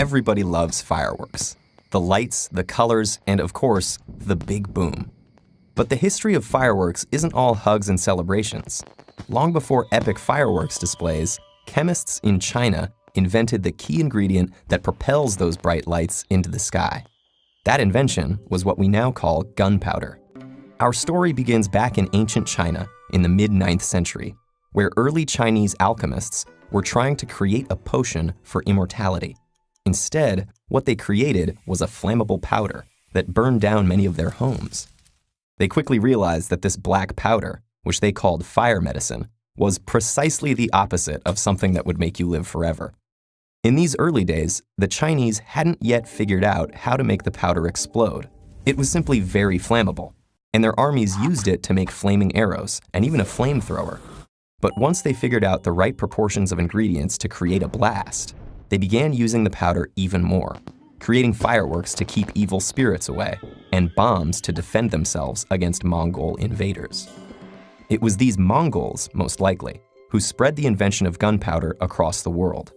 Everybody loves fireworks. The lights, the colors, and of course, the big boom. But the history of fireworks isn't all hugs and celebrations. Long before epic fireworks displays, chemists in China invented the key ingredient that propels those bright lights into the sky. That invention was what we now call gunpowder. Our story begins back in ancient China in the mid-9th century, where early Chinese alchemists were trying to create a potion for immortality. Instead, what they created was a flammable powder that burned down many of their homes. They quickly realized that this black powder, which they called fire medicine, was precisely the opposite of something that would make you live forever. In these early days, the Chinese hadn't yet figured out how to make the powder explode. It was simply very flammable, and their armies used it to make flaming arrows and even a flamethrower. But once they figured out the right proportions of ingredients to create a blast, they began using the powder even more, creating fireworks to keep evil spirits away and bombs to defend themselves against Mongol invaders. It was these Mongols, most likely, who spread the invention of gunpowder across the world.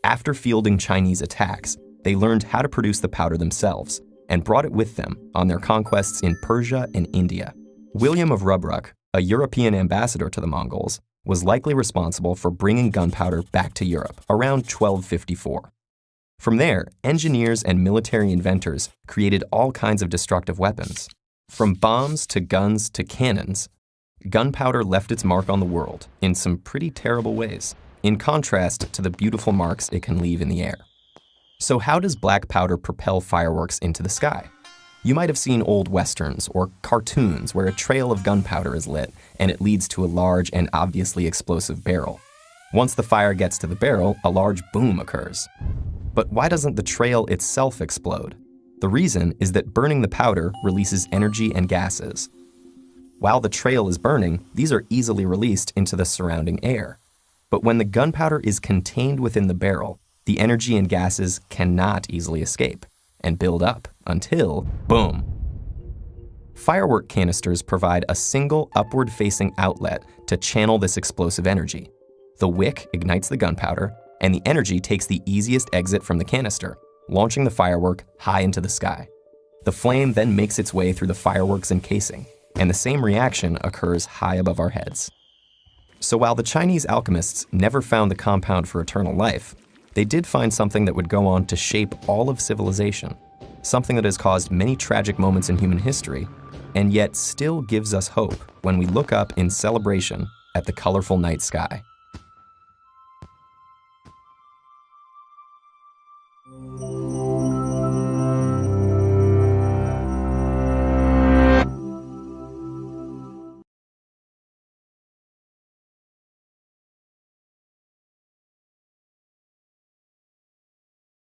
After fielding Chinese attacks, they learned how to produce the powder themselves and brought it with them on their conquests in Persia and India. William of Rubruck, a European ambassador to the Mongols, was likely responsible for bringing gunpowder back to Europe around 1254. From there, engineers and military inventors created all kinds of destructive weapons. From bombs to guns to cannons, gunpowder left its mark on the world in some pretty terrible ways, in contrast to the beautiful marks it can leave in the air. So how does black powder propel fireworks into the sky? You might have seen old westerns or cartoons where a trail of gunpowder is lit and it leads to a large and obviously explosive barrel. Once the fire gets to the barrel, a large boom occurs. But why doesn't the trail itself explode? The reason is that burning the powder releases energy and gases. While the trail is burning, these are easily released into the surrounding air. But when the gunpowder is contained within the barrel, the energy and gases cannot easily escape and build up until, boom. Firework canisters provide a single upward-facing outlet to channel this explosive energy. The wick ignites the gunpowder, and the energy takes the easiest exit from the canister, launching the firework high into the sky. The flame then makes its way through the fireworks encasing, and the same reaction occurs high above our heads. So while the Chinese alchemists never found the compound for eternal life, they did find something that would go on to shape all of civilization, something that has caused many tragic moments in human history, and yet still gives us hope when we look up in celebration at the colorful night sky.